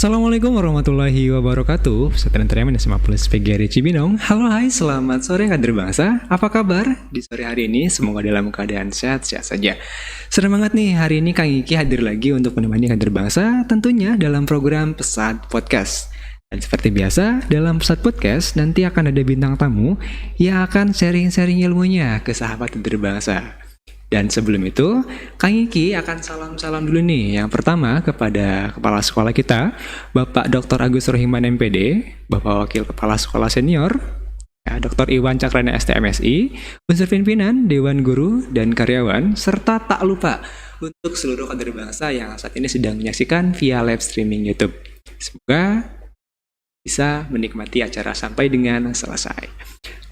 Assalamualaikum warahmatullahi wabarakatuh. Pesantren Teraman SMA Plus PGRI Cibinong. Halo hai, selamat sore kader bangsa. Apa kabar di sore hari ini? Semoga dalam keadaan sehat-sehat saja. Senang banget nih, hari ini Kang Iki hadir lagi untuk menemani kader bangsa, tentunya dalam program Pesat Podcast. Dan seperti biasa, dalam Pesat Podcast nanti akan ada bintang tamu yang akan sharing-sharing ilmunya ke sahabat kader bangsa. Dan sebelum itu, Kang Iki akan salam-salam dulu nih. Yang pertama kepada Kepala Sekolah kita, Bapak Dr. Agus Rohiman MPD, Bapak Wakil Kepala Sekolah Senior, Dr. Iwan Cakrana STMSI, unsur pimpinan, Dewan Guru, dan karyawan, serta tak lupa untuk seluruh kader bangsa yang saat ini sedang menyaksikan via live streaming YouTube. Semoga bisa menikmati acara sampai dengan selesai.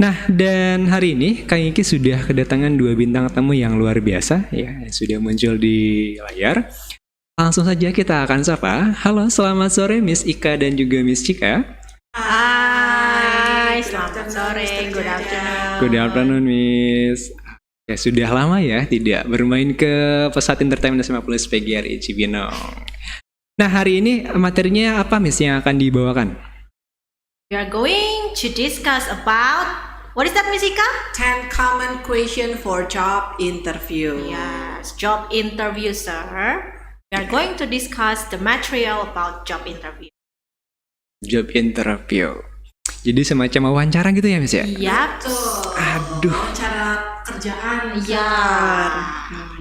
Nah, dan hari ini Kang Iki sudah kedatangan dua bintang tamu yang luar biasa ya, yang sudah muncul di layar. Langsung saja kita akan sapa. Halo, selamat sore Miss Ika dan juga Miss Cika. Hai, selamat sore, good afternoon. Good afternoon Miss. Ya, sudah lama ya tidak bermain ke Pesat Entertainment SMA Plus PGRI Cibinong. Nah, hari ini materinya apa Miss yang akan dibawakan? We are going to discuss about, what is that, Miss Ika? 10 common question for job interview. Yes, job interview, sir. We are going to discuss the material about job interview. Job interview. Jadi semacam wawancara gitu ya Miss ya? Iya. Aduh. Wawancara kerjaan. Iya.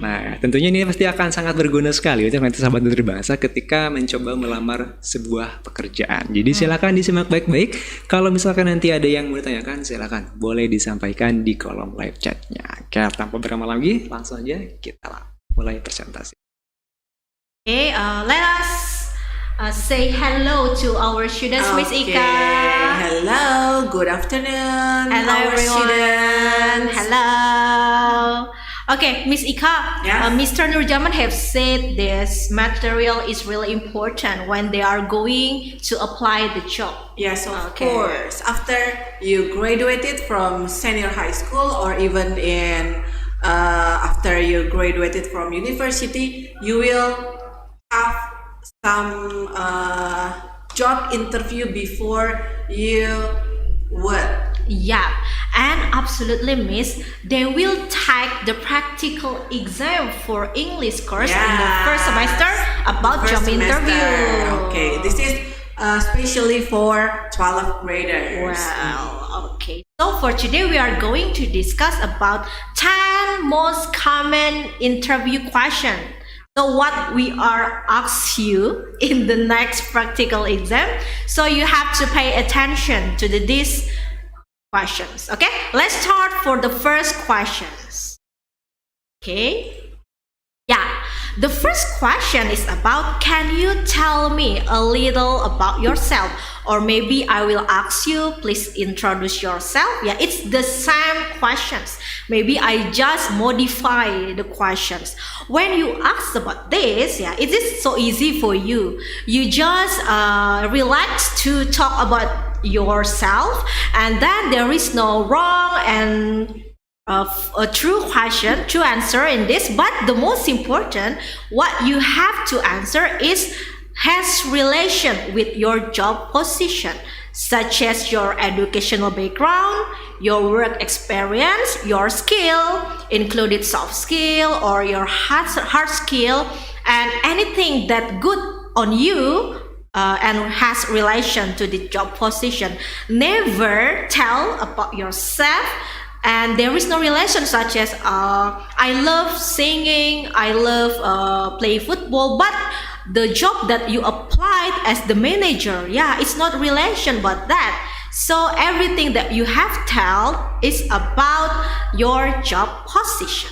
Nah, tentunya ini pasti akan sangat berguna sekali untuk nanti sahabat Nutri Bangsa ketika mencoba melamar sebuah pekerjaan. Jadi silakan disimak baik-baik. Kalau misalkan nanti ada yang mau ditanyakan, silakan boleh disampaikan di kolom live chatnya. Oke, tanpa berlama lagi, langsung aja kita mulai presentasi. Okay, let us say hello to our students, Miss Ika. Hello, good afternoon. Hello, our everyone. students. Hello. Okay, Miss Ika, Yeah. Mr. Nurjaman have said this material is really important when they are going to apply the job. Yes, of Okay. course. After you graduated from senior high school or even after you graduated from university, you will have some job interview before you work. Yeah, and absolutely, Miss, they will take the practical exam for English course in the first semester about First job semester. interview. Okay, this is especially for 12th graders. Well, okay. So for today, we are going to discuss about 10 most common interview questions. So what we are asked you in the next practical exam. So you have to pay attention to these questions. Okay, let's start for the first questions. Okay. Yeah, the first question is about, can you tell me a little about yourself? Or maybe I will ask you, please introduce yourself. Yeah, it's the same questions. Maybe I just modify the questions. When you ask about this, yeah, it is so easy for you. You just relax to talk about yourself, and then there is no wrong and a true question to answer in this. But the most important, what you have to answer is has relation with your job position, such as your educational background, your work experience, your skill, included soft skill or your hard skill, and anything that good on you and has relation to the job position. Never tell about yourself and there is no relation, such as I love singing, I love play football, but the job that you applied as the manager, yeah, it's not relation but that. So everything that you have tell is about your job position.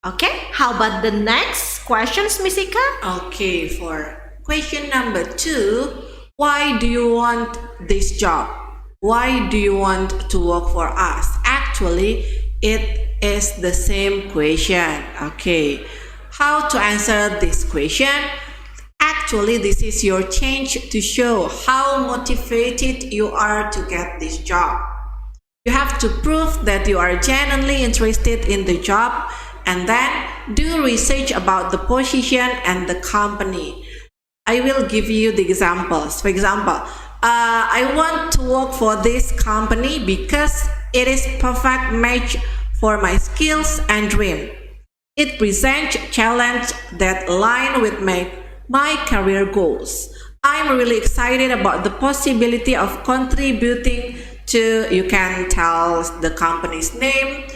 Okay, how about the next questions, Miss Ika? Okay, for question number 2, why do you want this job? Why do you want to work for us? Actually, it is the same question. Okay, how to answer this question? Actually, this is your chance to show how motivated you are to get this job. You have to prove that you are genuinely interested in the job and then do research about the position and the company. I will give you the examples. For example, I want to work for this company because it is perfect match for my skills and dream. It presents challenge that align with my career goals. I'm really excited about the possibility of contributing to, you can tell the company's name,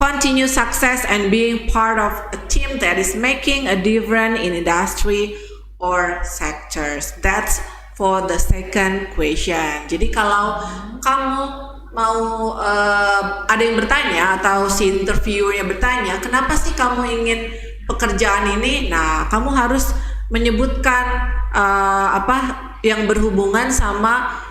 continue success and being part of a team that is making a difference in industry or sectors. That's for the second question. Jadi kalau kamu mau ada yang bertanya atau si interviewernya bertanya, kenapa sih kamu ingin pekerjaan ini? Nah, kamu harus menyebutkan apa yang berhubungan sama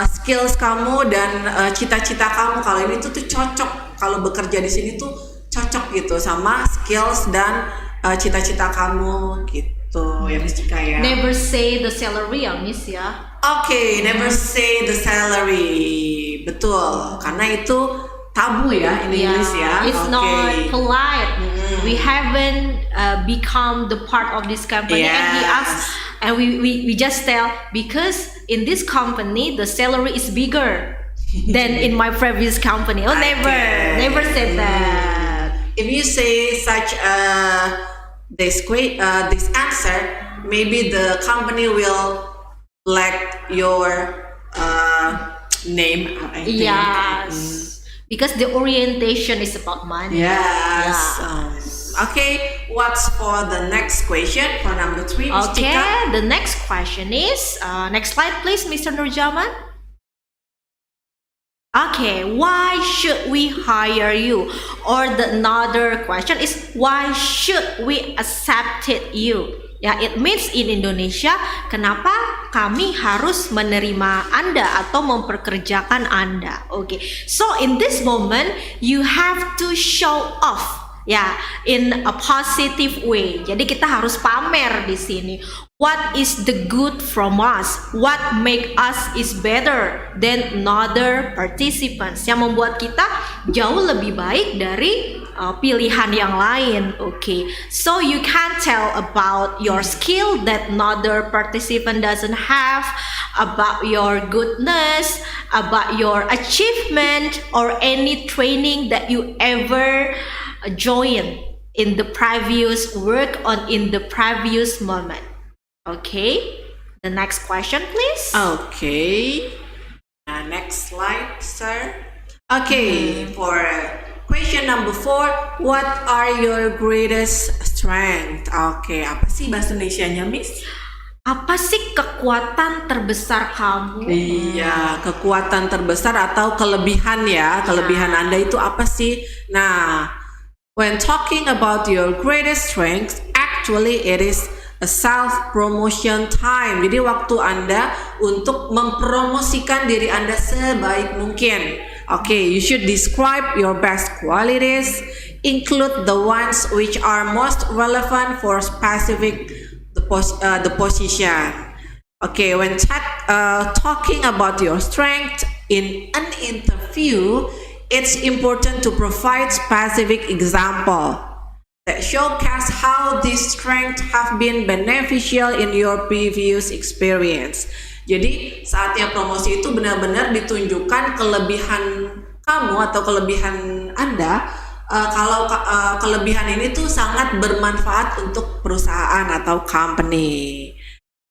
skills kamu dan cita-cita kamu. Kalau ini tuh cocok, kalau bekerja di sini tuh cocok gitu sama skills dan cita-cita kamu gitu ya Miss Cika ya. Never say the salary ya Miss ya. Oke, never say the salary. Betul, karena itu tabu ya in English ya. It's not polite. We haven't become the part of this company, and he asks, and we just tell, because in this company the salary is bigger than in my previous company. Oh, never said that. If you say such this answer, maybe the company will like your name. I think. Yes, because the orientation is about money. Yes. Yeah. Okay, what's for the next question for number 3? Ms. Okay, Cika? the next question is next slide please, Mr. Nurjaman. Okay, why should we hire you? Or the another question is, why should we accept you? Ya, it means in Indonesia, kenapa kami harus menerima Anda atau memperkerjakan Anda? Okay, so in this moment you have to show off. Ya, in a positive way. Jadi kita harus pamer di sini. What is the good from us? What make us is better than other participants? Yang membuat kita jauh lebih baik dari pilihan yang lain. Okay, so you can tell about your skill that another participant doesn't have, about your goodness, about your achievement, or any training that you ever join in the previous work on in the previous moment. Okay, the next question please. Okay, next slide sir. Okay, for question number 4, what are your greatest strength? Okay, apa sih bahasa Indonesianya Miss? Apa sih kekuatan terbesar kamu? Iya, kekuatan terbesar atau kelebihan ya, kelebihan Anda itu apa sih? Nah, when talking about your greatest strength, actually it is a self-promotion time. Jadi waktu Anda untuk mempromosikan diri Anda sebaik mungkin. Okay, you should describe your best qualities, include the ones which are most relevant for specific the position. Okay, when talking about your strength in an interview, it's important to provide specific example that showcase how these strengths have been beneficial in your previous experience. Jadi saatnya promosi itu benar-benar ditunjukkan kelebihan kamu atau kelebihan Anda. Kalau kelebihan ini tuh sangat bermanfaat untuk perusahaan atau company.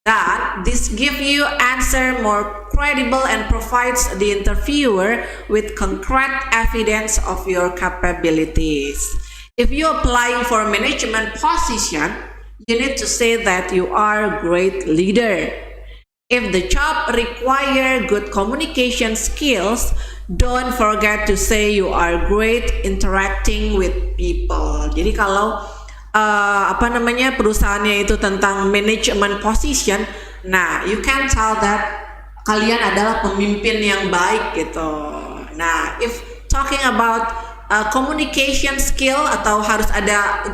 That this give you answer more credible and provides the interviewer with concrete evidence of your capabilities. If you're applying for a management position, you need to say that you are a great leader. If the job require good communication skills, don't forget to say you are great interacting with people. Jadi kalau perusahaannya itu tentang management position, nah you can tell that kalian adalah pemimpin yang baik gitu. Nah, if talking about communication skill atau harus ada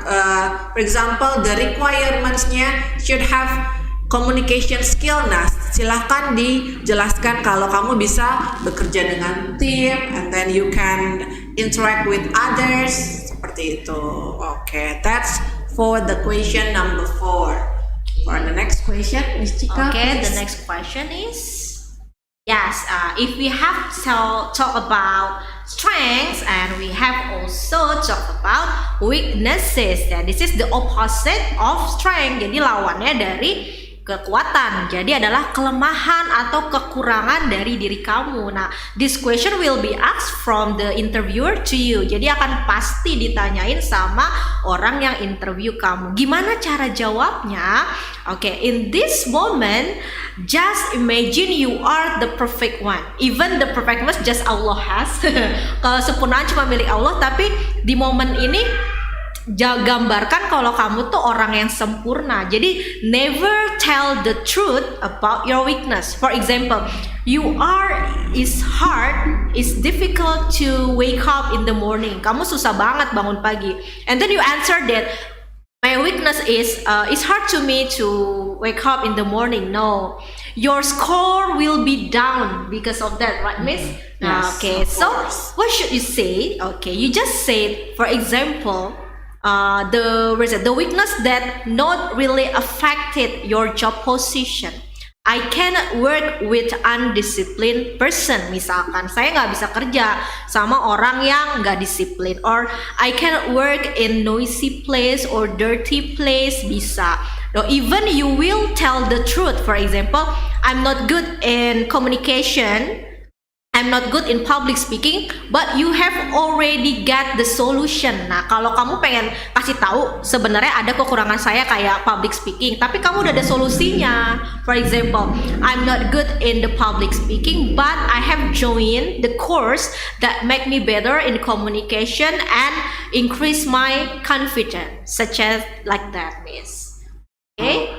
for example the requirements-nya should have communication skill. Nah, silahkan dijelaskan kalau kamu bisa bekerja dengan tim and then you can interact with others seperti itu. Okay, that's for the question number 4. For the next question, Miss Chika, Okay, please. the next question is yes, if we have to talk about strengths and we have also talk about weaknesses, then this is the opposite of strength. Jadi lawannya dari kekuatan. Jadi adalah kelemahan atau kekurangan dari diri kamu. Nah, this question will be asked from the interviewer to you. Jadi akan pasti ditanyain sama orang yang interview kamu. Gimana cara jawabnya? Okay, in this moment, just imagine you are the perfect one. Even the perfect one just Allah has. Kesempurnaan cuma milik Allah, tapi di momen ini gambarkan kalau kamu tuh orang yang sempurna. Jadi never tell the truth about your weakness. For example, it's difficult to wake up in the morning. Kamu susah banget bangun pagi. And then you answer that my weakness is it's hard to me to wake up in the morning. No, your score will be down because of that, right, Miss? Yes, Okay, of so course. what should you say? Okay, you just say, for example, the weakness that not really affected your job position. I cannot work with undisciplined person. Misalkan saya nggak bisa kerja sama orang yang nggak disiplin, or I cannot work in noisy place or dirty place. Bisa. Or even you will tell the truth. For example, I'm not good in communication. I'm not good in public speaking, but you have already got the solution. Nah, kalau kamu pengen kasih tahu sebenarnya ada kekurangan saya kayak public speaking, tapi kamu udah ada solusinya. For example, I'm not good in the public speaking, but I have joined the course that make me better in communication and increase my confidence, such as like that, Miss. Okay,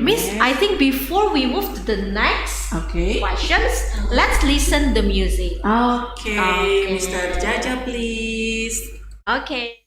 Miss. I think before we move to the next Okay. questions, let's listen the music. Okay, Okay. Mr. Jaja, please. Okay.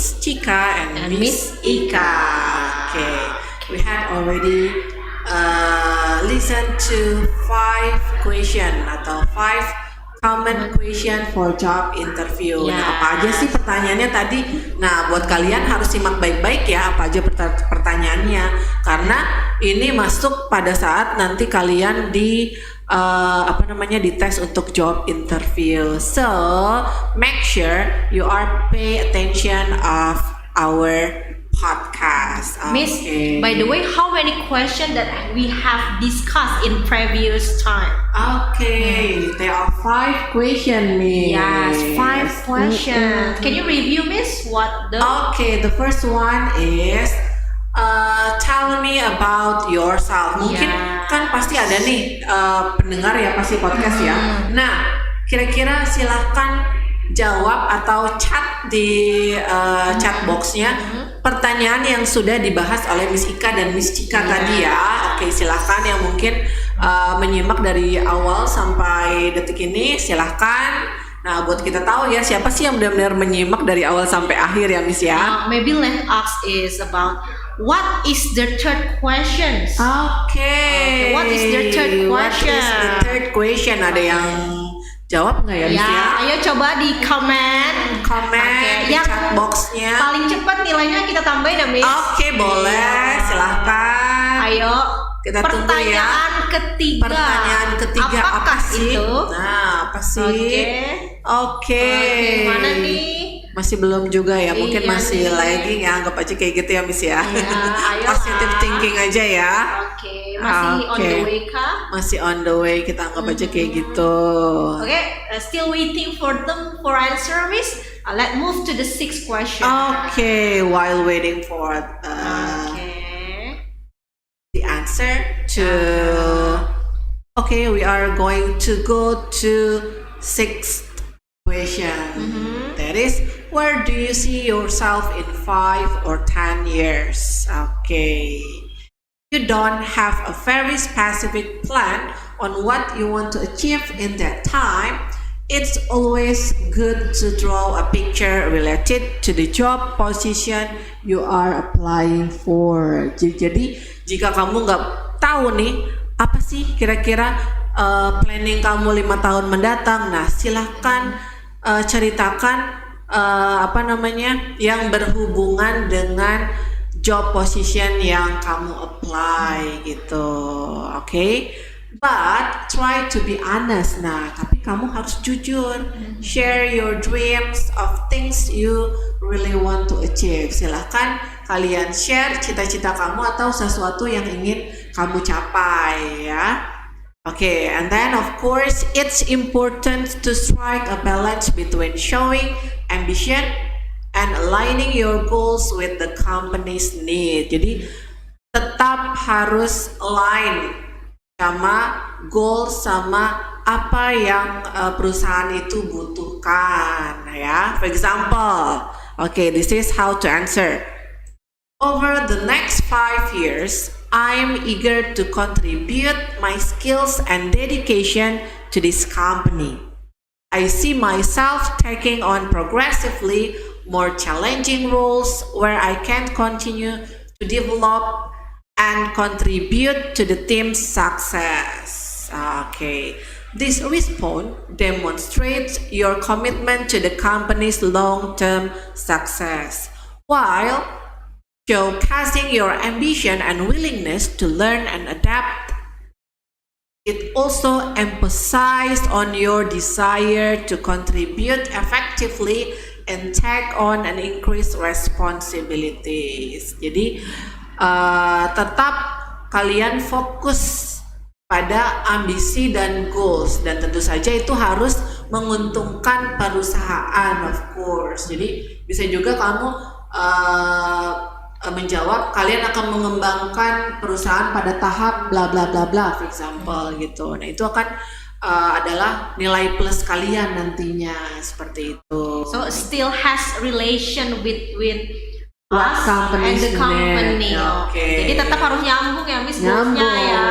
Miss Chika and Miss Ika. Okay, we had already listened to 5 question atau 5 common question for job interview. Yeah. Nah, apa aja sih pertanyaannya tadi? Nah, buat kalian harus simak baik-baik ya apa aja pertanyaannya, karena ini masuk pada saat nanti kalian di dites untuk job interview. So make sure you are pay attention of our podcast. Miss, by the way, how many questions that we have discussed in previous time? Okay, there are 5 questions, Miss. Yes, 5 questions. Can you review, Miss? What the? Okay, the first one is tell me about yourself. Mungkin kan pasti ada nih pendengar ya pasti podcast ya. Nah, kira-kira silahkan jawab atau chat di chat boxnya pertanyaan yang sudah dibahas oleh Miss Ika dan Miss Chika tadi ya. Oke, silahkan yang mungkin menyimak dari awal sampai detik ini silahkan. Nah, buat kita tahu ya siapa sih yang benar-benar menyimak dari awal sampai akhir ya Miss ya. Maybe let's ask is about what is the third question? Okay. What is the third question? What is the third question? Ada yang jawab nggak ya Miss ya? Ayo coba di komen di yang chat boxnya. paling cepat nilainya kita tambahin ya Miss. Oke, boleh, silahkan. Ayo kita tunggu ya. Pertanyaan ketiga apa sih? Itu? Nah, apa sih? Oke. Mana nih? Masih belum juga ya, mungkin Iya masih nih. lagging ya, anggap aja kayak gitu ya Miss ya. Ayo Positive thinking aja ya. Oke, masih on the way kah? Masih on the way, kita anggap aja kayak gitu. Oke, still waiting for them for answer, Miss. Let's move to the 6th question. Okay, while waiting for the answer to we are going to go to 6th question. That is, where do you see yourself in 5 or 10 years? Okay, you don't have a very specific plan on what you want to achieve in that time. It's always good to draw a picture related to the job position you are applying for. Jadi jika kamu nggak tahu nih apa sih kira-kira planning kamu 5 tahun mendatang, nah silahkan ceritakan yang berhubungan dengan job position yang kamu apply gitu, okay? But try to be honest. Nah, tapi kamu harus jujur. Share your dreams of things you really want to achieve. Silahkan kalian share cita-cita kamu atau sesuatu yang ingin kamu capai ya. Okay, and then of course it's important to strike a balance between showing ambition and aligning your goals with the company's need. Jadi tetap harus align sama goal sama apa yang perusahaan itu butuhkan ya. For example, okay, this is how to answer. Over the next 5 years, I'm eager to contribute my skills and dedication to this company. I see myself taking on progressively more challenging roles where I can continue to develop and contribute to the team's success. Okay, this response demonstrates your commitment to the company's long-term success, while showcasing your ambition and willingness to learn and adapt. It also emphasizes on your desire to contribute effectively and take on an increased responsibilities. Jadi tetap kalian fokus pada ambisi dan goals, dan tentu saja itu harus menguntungkan perusahaan, of course. Jadi bisa juga kamu menjawab kalian akan mengembangkan perusahaan pada tahap bla bla bla bla, for example gitu. Nah, itu akan adalah nilai plus kalian nantinya, seperti itu. So still has relation with What us and the company. Okay. Jadi tetap harus nyambung ya Miss goalsnya ya.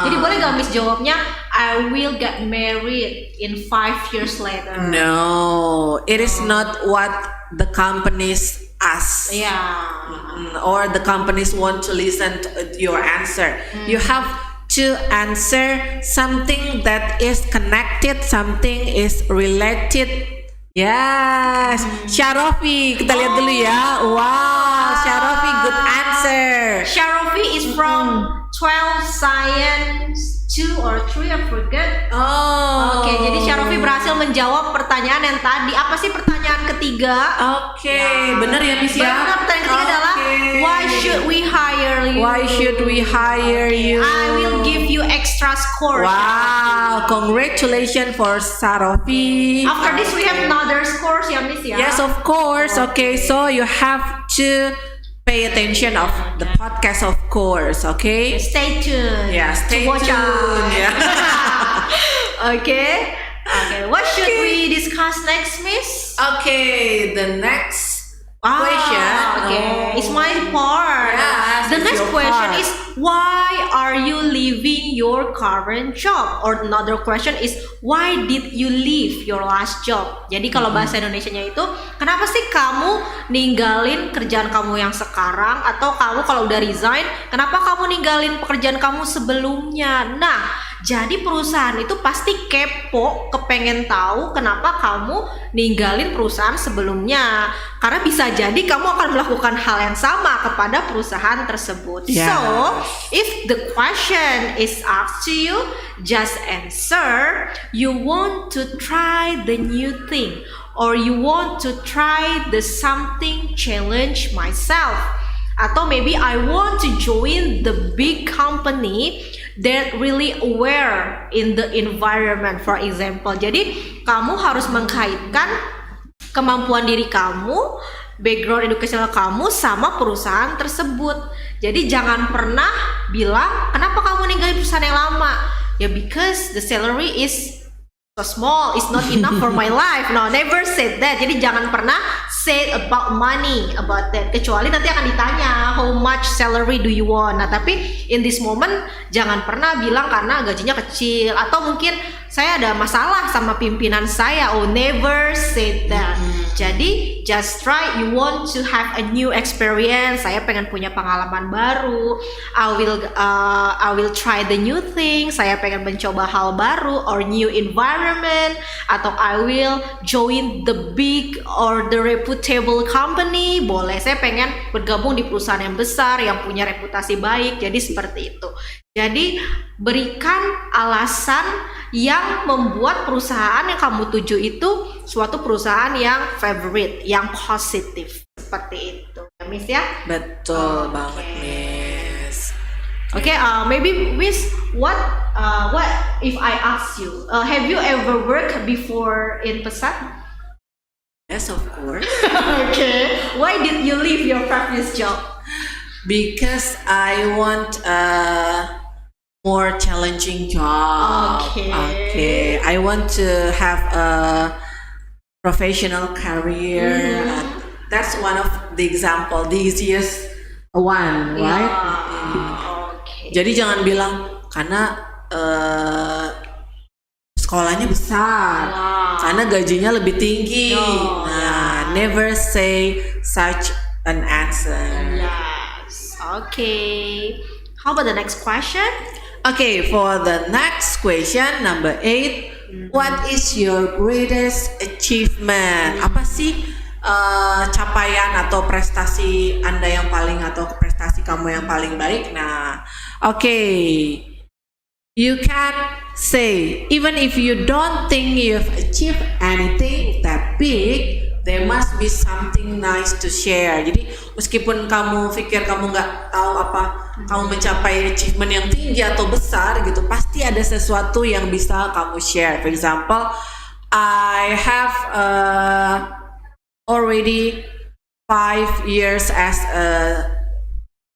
Jadi boleh gak Miss jawabnya I will get married in 5 years later? No, it is not what the company's us. Yeah. Or the companies want to listen to your answer. You have to answer something that is connected, something is related. Yes, Sharofi, kita lihat dulu ya. Wow, Sharofi, good answer. Sharofi is from 12 Science 2 or 3, I forget. Oh. Oke, jadi Sharofi berhasil menjawab pertanyaan yang tadi. Apa sih pertanyaan ketiga? Oke, benar ya Miss ya? Benar, pertanyaan ketiga adalah why should we hire you? Why should we hire you? I will give you extra score. Wow, congratulations for Sharofi. After this we have another scores ya Miss ya. Yes, of course. Okay, so you have to pay attention of the podcast, of course. Okay. Stay tuned. Yeah, stay to watch tuned. out. Yeah. Okay. Okay. What should we discuss next, Miss? Okay, the next question. Okay, it's my part. Yes, the it's next your question part. is why are you leaving your current job? Or another question is why did you leave your last job? Jadi kalau bahasa Indonesianya itu kenapa sih kamu ninggalin kerjaan kamu yang sekarang, atau kamu kalau udah resign, kenapa kamu ninggalin pekerjaan kamu sebelumnya? Nah, jadi perusahaan itu pasti kepo, kepengen tahu kenapa kamu ninggalin perusahaan sebelumnya. Karena bisa jadi kamu akan melakukan hal yang sama kepada perusahaan tersebut. Yeah. So, if the question is asked to you, just answer, you want to try the new thing, or you want to try the something challenge myself. Atau maybe I want to join the big company that really aware in the environment, for example. Jadi kamu harus mengkaitkan kemampuan diri kamu, background educational kamu sama perusahaan tersebut. Jadi jangan pernah bilang kenapa kamu ninggalin perusahaan yang lama. Ya because the salary is so small, it's not enough for my life. No, never said that. Jadi jangan pernah say about money, about that. Kecuali nanti akan ditanya how much salary do you want. Nah, tapi in this moment jangan pernah bilang karena gajinya kecil, atau mungkin saya ada masalah sama pimpinan saya. Oh, never said that. Jadi just try, you want to have a new experience. Saya pengen punya pengalaman baru. I will try the new thing. Saya pengen mencoba hal baru or new environment, atau I will join the big or the reputable company. Boleh, saya pengen bergabung di perusahaan yang besar yang punya reputasi baik. Jadi seperti itu. Jadi berikan alasan yang membuat perusahaan yang kamu tuju itu suatu perusahaan yang favorite, yang positif. Seperti itu, ya Miss ya? Betul banget, Miss. Okay, maybe Miss, what if I ask you, have you ever worked before in Pesat? Yes, of course. Okay, why did you leave your previous job? Because I want a more challenging job. Okay. I want to have a professional career. That's one of the example, the easiest one, right? Okay. Jadi jangan bilang karena sekolahnya besar, karena gajinya lebih tinggi. Nah, never say such an answer. Yes. Okay. How about the next question? Okay, for the next question, number 8, what is your greatest achievement? Apa sih capaian atau prestasi Anda yang paling, atau prestasi kamu yang paling baik? Nah, okay, you can say, even if you don't think you've achieved anything that big, there must be something nice to share. Jadi meskipun kamu pikir kamu nggak tahu apa kamu mencapai achievement yang tinggi atau besar gitu, pasti ada sesuatu yang bisa kamu share. For example, I have already 5 years as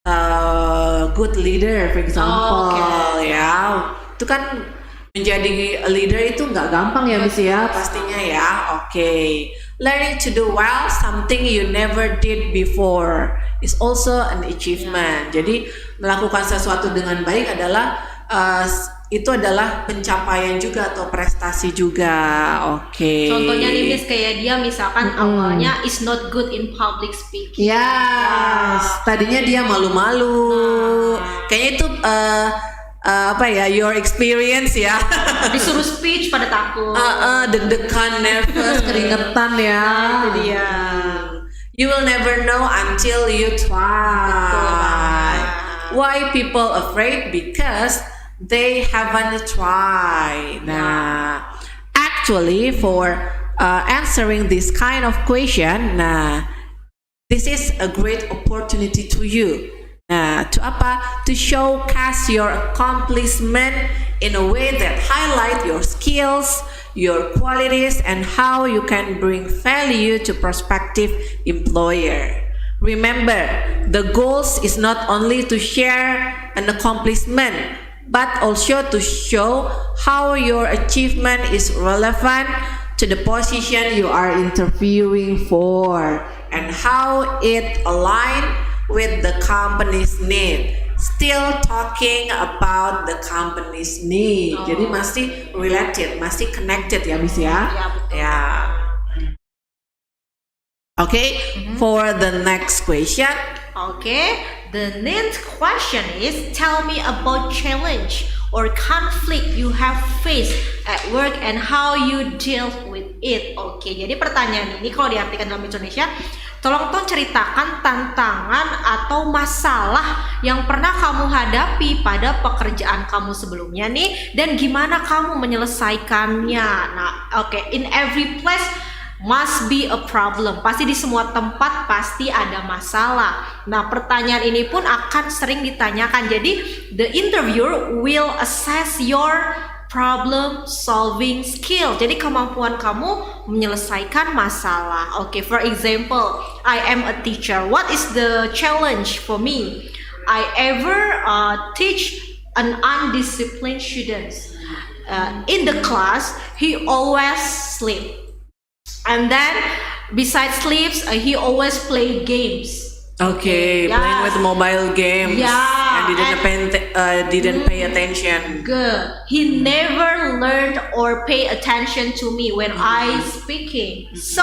a good leader, for example. Ya, itu kan menjadi leader itu nggak gampang ya Miss ya, pastinya ya. Okay. Learning to do well something you never did before is also an achievement. Jadi melakukan sesuatu dengan baik adalah itu adalah pencapaian juga atau prestasi juga. Oke. Contohnya nih Miss, kayak dia misalkan awalnya is not good in public speaking. Yes, tadinya dia malu-malu. Kayaknya itu apa ya, your experience ya. Disuruh speech pada takut. Deg-degan, nervous, keringetan ya. Itu dia. You will never know until you try. Why people afraid? Because they haven't tried. Nah, actually for answering this kind of question, nah, this is a great opportunity to you. Nah, to apa? To showcase your accomplishment in a way that highlight your skills, your qualities, and how you can bring value to prospective employer. Remember, the goals is not only to share an accomplishment, but also to show how your achievement is relevant to the position you are interviewing for and how it align with the company's need. Still talking about the company's need. Jadi masih related, masih connected ya Miss ya. Ya, betul. Ya. Okay, for the next question. Okay, the next question is tell me about challenge or conflict you have faced at work and how you deal with it. Oke, jadi pertanyaan ini kalau diartikan dalam Indonesia, tolong ceritakan tantangan atau masalah yang pernah kamu hadapi pada pekerjaan kamu sebelumnya nih, dan gimana kamu menyelesaikannya. Nah, oke, in every place must be a problem. Pasti di semua tempat pasti ada masalah. Nah, pertanyaan ini pun akan sering ditanyakan. Jadi, the interviewer will assess your problem solving skill. Jadi, kemampuan kamu menyelesaikan masalah. Okay, for example, I am a teacher. What is the challenge for me? I ever teach an undisciplined students. In the class, he always sleep. And then besides sleeps, he always play games. Okay, Yes. playing with mobile games. Yeah, and didn't pay attention. Good. He never learned or pay attention to me when I speaking. So,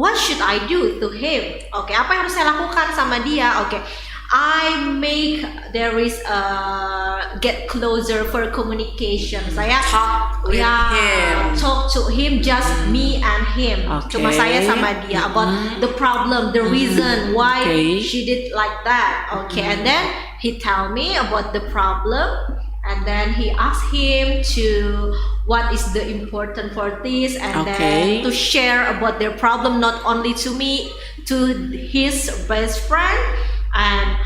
what should I do to him? Okay, apa yang harus saya lakukan sama dia? Okay, I make there is get closer for communication. Saya Talk with him. talk to him, just me and him. Okay. Cuma saya sama dia about the problem, the reason why Okay. she did like that. Okay, and then he tell me about the problem, and then he ask him to what is the important for this, and Okay. then to share about their problem not only to me, to his best friend. And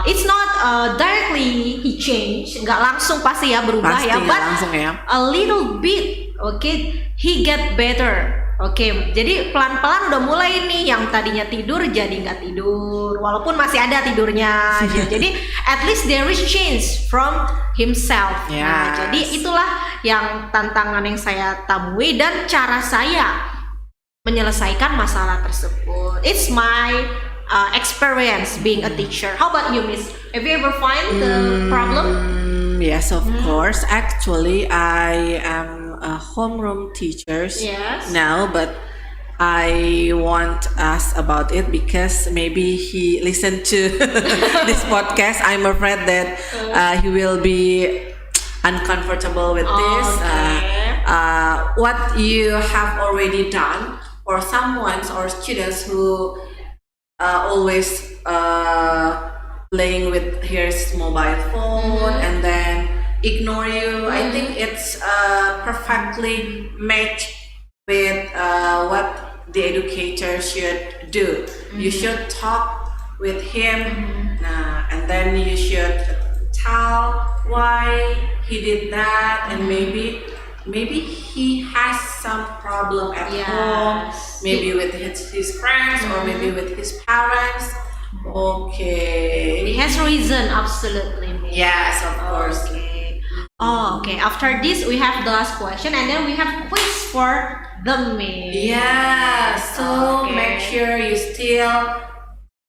it's not directly he change, nggak langsung pasti ya berubah Pasti ya, nggak but langsung ya. a little bit, okay, he get better. Oke, jadi pelan-pelan udah mulai nih, yang tadinya tidur jadi nggak tidur, walaupun masih ada tidurnya. Jadi at least there is change from himself. Nah, Yes. jadi itulah yang tantangan yang saya temui dan cara saya menyelesaikan masalah tersebut. It's my experience being a teacher. How about you, Miss? Have you ever find the problem? Yes, of course. Actually, I am a homeroom teacher Yes. now, but I want to ask about it because maybe he listened to this podcast. I'm afraid that he will be uncomfortable with this. Okay. What you have already done for someone or students who always playing with his mobile phone and then ignore you. I think it's perfectly matched with what the educator should do. You should talk with him, and then you should tell why he did that, and maybe he has some problem at home, maybe with his friends or maybe with his parents. Okay. He has reason, absolutely. Miss. Yes, of course. Okay. Oh, okay. After this, we have the last question, and then we have quiz for the Miss. Yeah, so Okay. make sure you still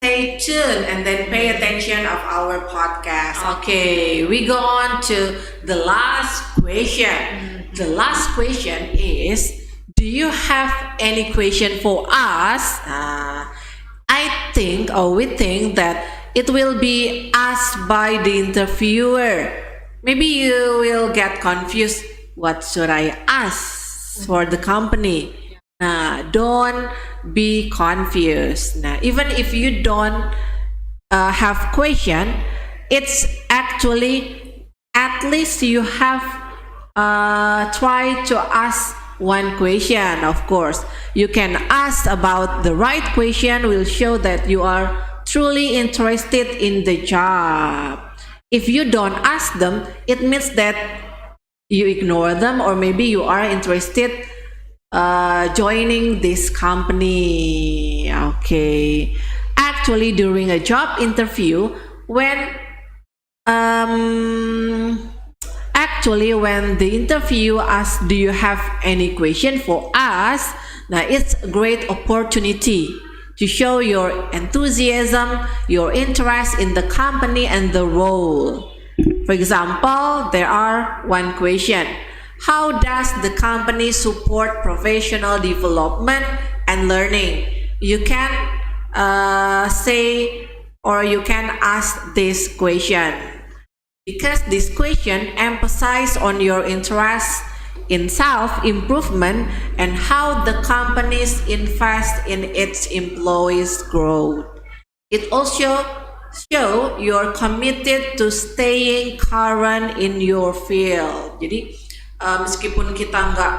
stay tuned and then pay attention of our podcast. Okay, we go on to the last question. The last question is, do you have any question for us? I think, or we think that it will be asked by the interviewer. Maybe you will get confused. What should I ask for the company? Don't be confused. Even if you don't have question, it's actually at least you have tried to ask one question. Of course, you can ask about the right question. Will show that you are truly interested in the job. If you don't ask them, it means that you ignore them, or maybe you are interested joining this company. Okay, actually during a job interview, when when the interview asks, do you have any question for us? Now it's a great opportunity to show your enthusiasm, your interest in the company and the role. For example, there are one question. How does the company support professional development and learning? You can say, or you can ask this question, because this question emphasizes on your interest in self-improvement and how the companies invest in its employees' growth. It also show you're committed to staying current in your field. Jadi meskipun kita nggak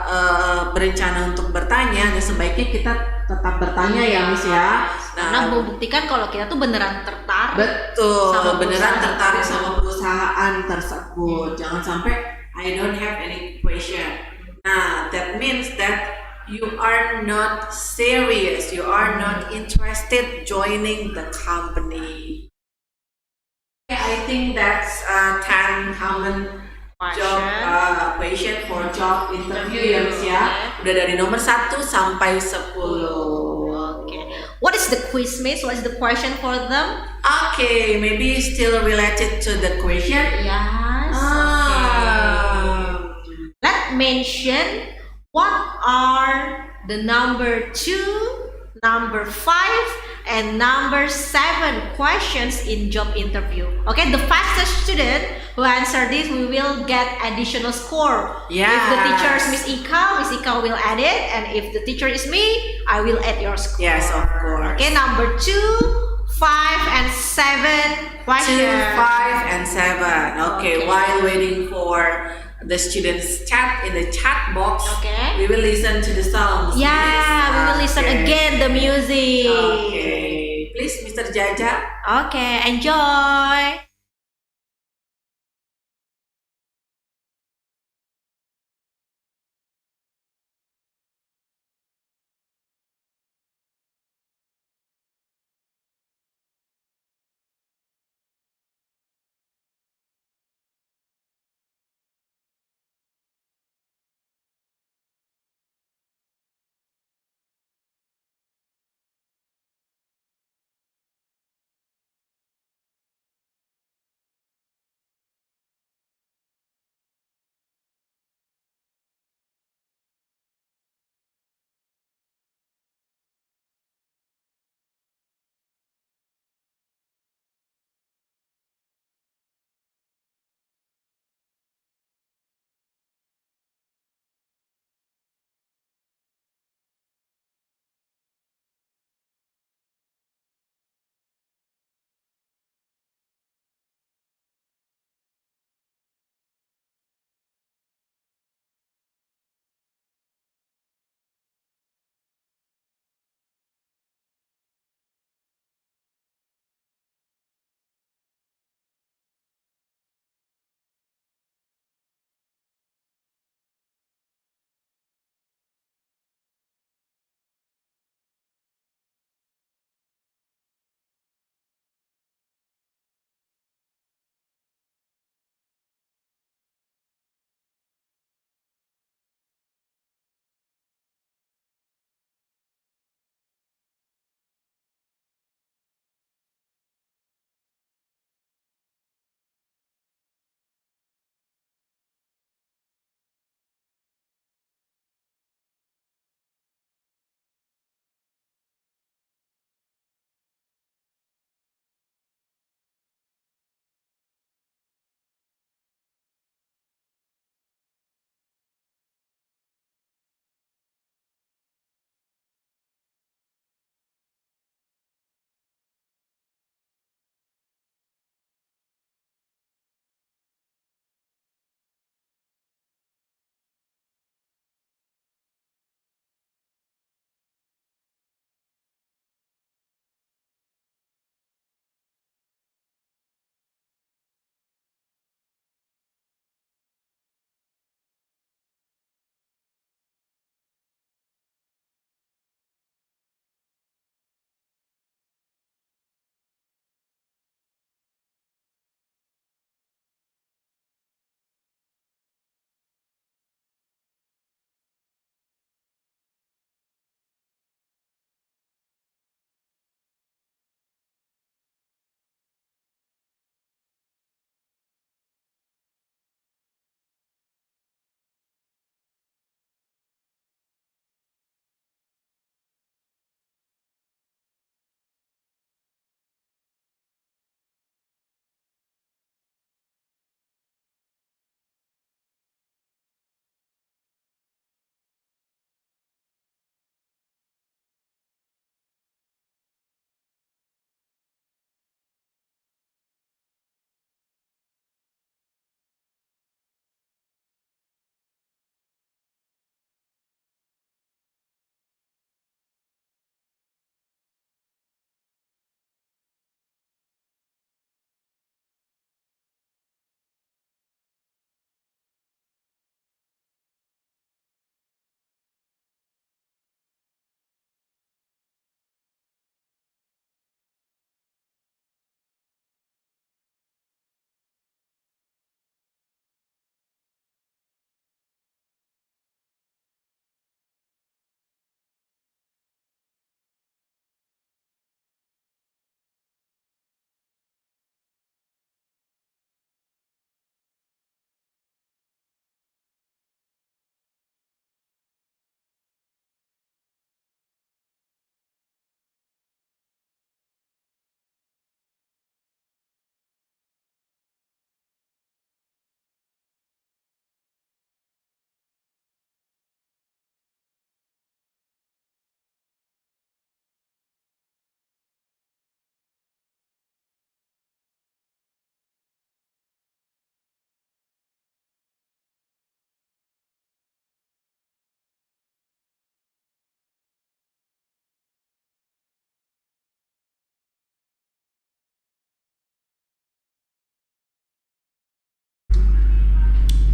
berencana untuk bertanya, sebaiknya kita tetap bertanya ya Miss ya. Karena membuktikan kalau kita tuh beneran tertarik. Betul, sama beneran perusahaan tertarik tersebut. sama perusahaan tersebut. Jangan sampai I don't have any question. Nah, that means that you are not serious, you are not interested joining the company. I think that's 10 common job question for job interview ya Miss ya. Udah dari nomor 1 sampai 10. Okay. What is the quiz, Miss? What is the question for them? Okay, maybe still related to the question. Yes. Let's mention what are the number 2, number 5, and number 7 questions in job interview. Okay, the fastest student who answer this, we will get additional score. Yes. If the teacher is Miss Ika will add it, and if the teacher is me, I will add your score. Yes, of course. Okay, number 2, 5, and 7 questions. 2, 5, and 7. Okay, Okay. while waiting for the students chat in the chat box, Okay. we will listen to the songs. Yeah, we will listen Okay. again the music. Okay, please, Mr. Jaja. Okay, enjoy.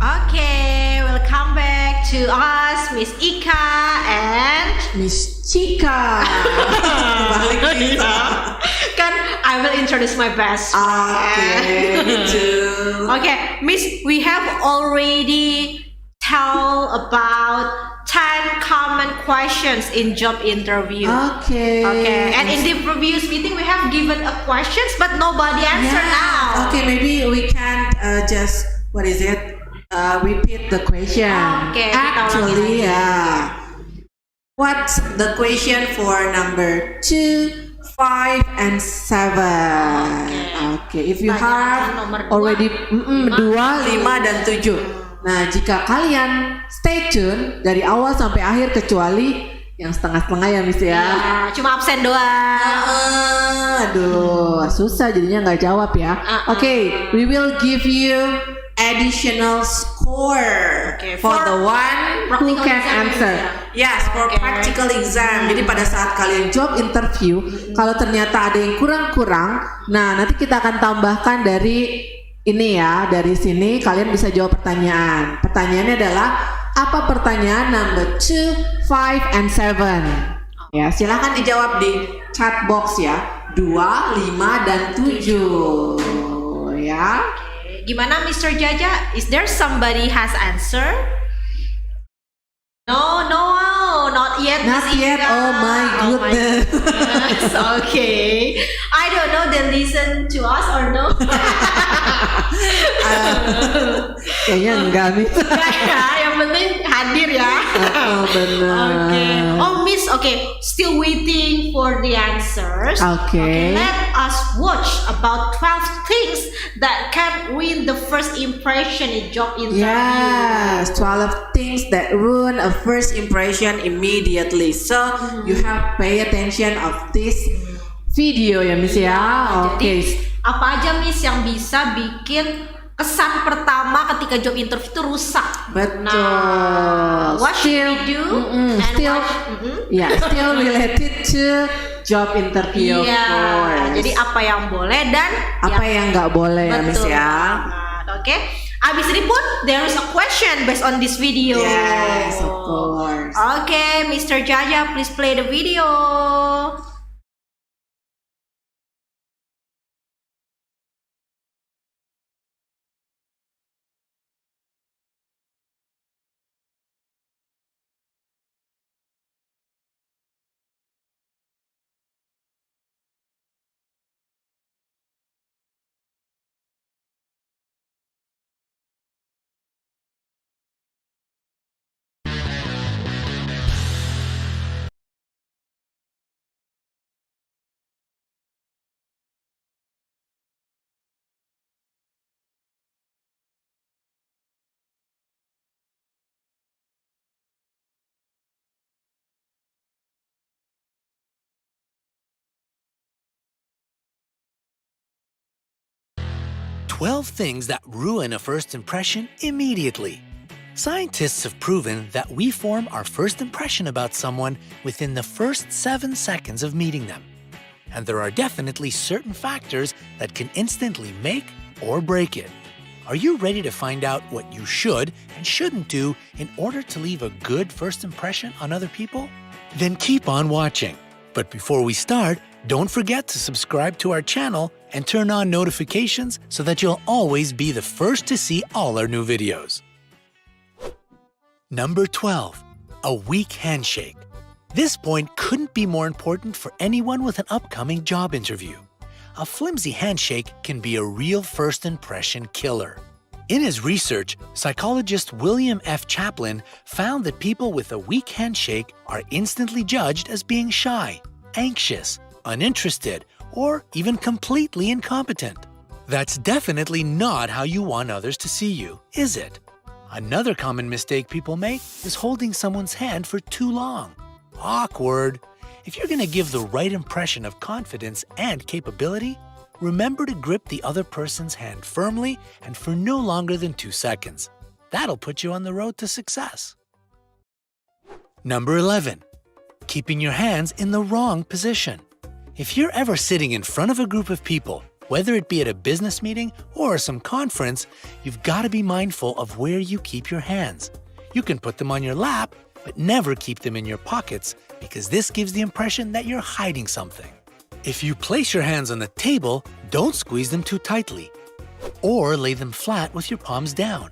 Okay, welcome back to us, Miss Ika and Miss Chika. Balik kita. kan I will introduce my best Okay, friend. me too. Okay, Miss, we have already tell about 10 common questions in job interview. Okay. Okay, and in the previous meeting we have given a questions but nobody answer now. Okay, maybe we can just repeat the question. Okay, kita ulangi Actually, lagi. what's the question for number 2, 5, and 7? Okay, if you Pertanyaan have nomor dua, already 2, 5, lima. dan 7. Nah, jika kalian stay tune dari awal sampai akhir kecuali yang setengah-setengah ya, Miss ya. Ya, cuma absen doang. Aduh, susah jadinya nggak jawab ya. Okay, we will give you additional score Okay, for the one who practical can exam answer. ya? Yes, for Okay. practical exam. Jadi pada saat kalian job interview, kalau ternyata ada yang kurang-kurang, nah nanti kita akan tambahkan dari ini ya, dari sini kalian bisa jawab pertanyaan. Pertanyaannya adalah apa pertanyaan number 2, 5, and 7? Ya, silahkan dijawab di chat box ya. 2, 5, dan 7. Ya. Gimana Mr. Jaja? Is there somebody has answer? No, not yet. Not Miss yet. Ika. Oh my goodness. goodness. Okay. I don't know they listen to us or no. Kayaknya enggak nih. Enggak ya, yang penting hadir ya. Oh, benar. Okay. Oh Miss, okay. Still waiting for the answers. Okay. Let us watch about 12 things that can ruin the first impression in job interview. Yes, 12 things that ruin a first impression immediately. So you have pay attention of this video ya, Miss ya. Oke. Jadi apa aja Miss yang bisa bikin kesan pertama ketika job interview itu rusak? Betul. Nah, what should we do? And Still, what- still related to job interview. of Iya. course. Jadi apa yang boleh dan apa yang nggak boleh ya, Miss betul ya. banget. Oke. Abis ini pun there is a question based on this video. Yes, of course. Okay, Mr. Jaja, please play the video. "12 things that ruin a first impression immediately." Scientists have proven that we form our first impression about someone within the first 7 seconds of meeting them. And there are definitely certain factors that can instantly make or break it. Are you ready to find out what you should and shouldn't do in order to leave a good first impression on other people? Then keep on watching. But before we start, don't forget to subscribe to our channel and turn on notifications so that you'll always be the first to see all our new videos. Number 12, a weak handshake. This point couldn't be more important for anyone with an upcoming job interview. A flimsy handshake can be a real first impression killer. In his research, psychologist William F. Chaplin found that people with a weak handshake are instantly judged as being shy, anxious, uninterested, or even completely incompetent. That's definitely not how you want others to see you, is it? Another common mistake people make is holding someone's hand for too long. Awkward. If you're going to give the right impression of confidence and capability, remember to grip the other person's hand firmly and for no longer than 2 seconds. That'll put you on the road to success. Number 11, keeping your hands in the wrong position. If you're ever sitting in front of a group of people Whether it be at a business meeting or some conference, you've got to be mindful of where you keep your hands. You can put them on your lap, but never keep them in your pockets because this gives the impression that you're hiding something. If you place your hands on the table, don't squeeze them too tightly or lay them flat with your palms down.